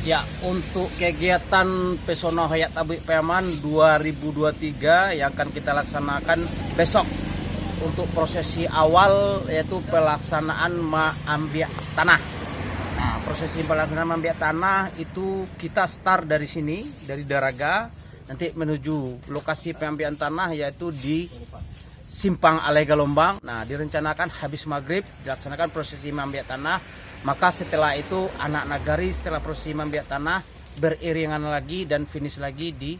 Ya, untuk kegiatan Pesona Hoyak Tabui Payaman 2023 yang akan kita laksanakan besok untuk prosesi awal yaitu pelaksanaan Maambiak Tanah. Nah, prosesi pelaksanaan Maambiak Tanah itu kita start dari sini, dari Daraga, nanti menuju lokasi pengambilan tanah yaitu di Simpang Alai Galombang. Nah, direncanakan habis maghrib dilaksanakan prosesi Maambiak Tanah. Maka setelah itu anak nagari setelah prosesi Maambiak Tanah beriringan lagi dan finish lagi di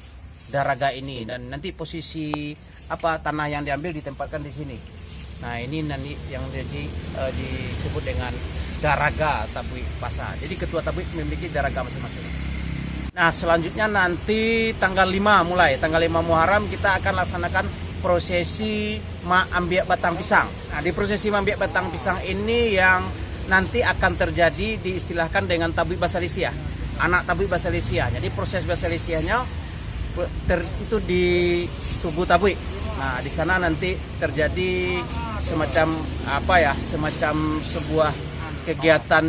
Daraga ini, dan nanti posisi tanah yang diambil ditempatkan di sini. Nah, ini nanti yang disebut dengan Daraga Tabui Pasa. Jadi ketua Tabui memiliki Daraga masing-masing. Nah, selanjutnya nanti tanggal 5 tanggal 5 Muharram kita akan laksanakan prosesi Maambiak Batang Pisang. Nah, di prosesi Maambiak Batang Pisang ini yang nanti akan terjadi diistilahkan dengan tabui basalisia, anak tabui basalisia. Jadi proses basalisianya itu di tubuh tabui. Nah, di sana nanti terjadi semacam sebuah kegiatan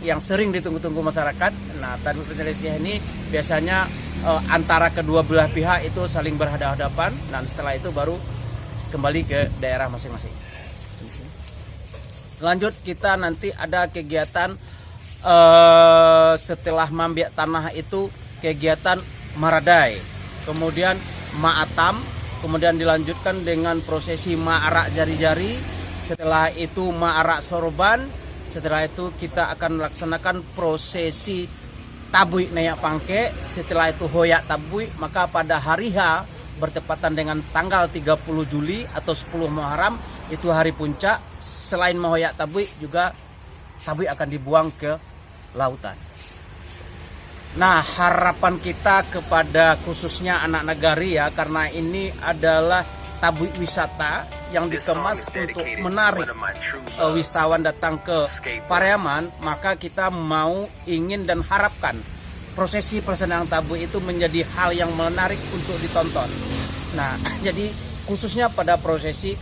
yang sering ditunggu-tunggu masyarakat. Nah, tabui basalisia ini biasanya antara kedua belah pihak itu saling berhadapan, dan setelah itu baru kembali ke daerah masing-masing. Lanjut, kita nanti ada kegiatan setelah Maambiak Tanah itu kegiatan Maradai, kemudian Maatam, kemudian dilanjutkan dengan prosesi Maarak Jari-Jari, setelah itu Maarak Sorban, setelah itu kita akan melaksanakan prosesi Tabui Nayak Pangke, setelah itu Hoyak Tabui. Maka pada hari H bertepatan dengan tanggal 30 Juli atau 10 Muharram itu hari puncak. Selain Mahoyak Tabui juga Tabui akan dibuang ke lautan. Nah, harapan kita kepada khususnya anak nagari ya, karena ini adalah tabui wisata yang dikemas untuk menarik wisatawan datang ke Pariaman, maka kita ingin dan harapkan prosesi pelaksanaan tabui itu menjadi hal yang menarik untuk ditonton. Nah, jadi khususnya pada prosesi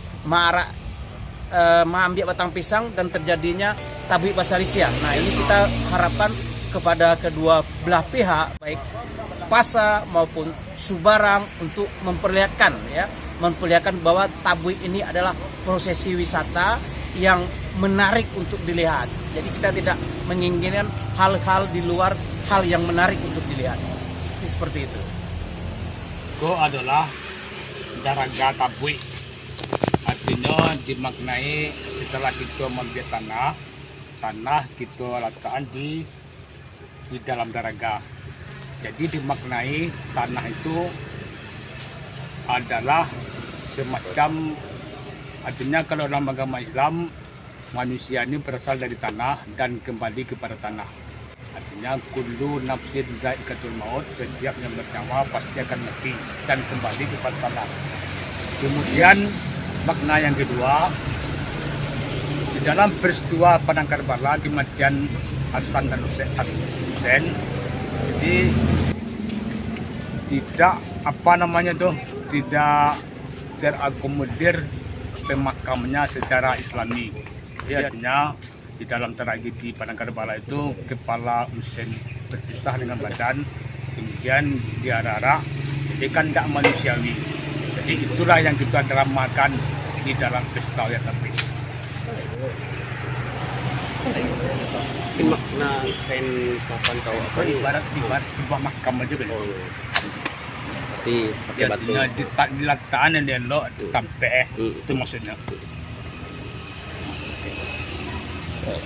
Maambiak Batang Pisang dan terjadinya tabui basalisia. Nah, ini kita harapkan kepada kedua belah pihak, baik Pasa maupun Subarang, untuk memperlihatkan bahwa tabui ini adalah prosesi wisata yang menarik untuk dilihat. Jadi kita tidak menginginkan hal-hal di luar hal yang menarik untuk dilihat. Ini seperti itu. Itu adalah Daraga Tabui. Artinya dimaknai setelah kita Maambiak tanah kita letakkan di dalam Daraga. Jadi dimaknai tanah itu adalah semacam, artinya kalau dalam agama Islam manusia ini berasal dari tanah dan kembali kepada tanah. Artinya kullu nafsin dha'iqatul maut, setiap yang bernyawa pasti akan mati dan kembali kepada tanah. Kemudian makna yang kedua, di dalam peristiwa Padang Karbala kematian Hasan dan Husain, jadi tidak tidak terakomodir pemakamannya secara Islami. Jadi artinya di dalam tragedi Padang Karbala itu kepala Husain berpisah dengan badan, kemudian diarak-arak, jadi kan tidak manusiawi. Jadi itulah yang kita dramakan di dalam pesta Hoyak Tabui. Makna kain papan tahu apa? Ibarat sebuah makam aja kan. Berarti pakai batu. Artinya diletakkan yang dielok sampai itu maksudnya. Oh.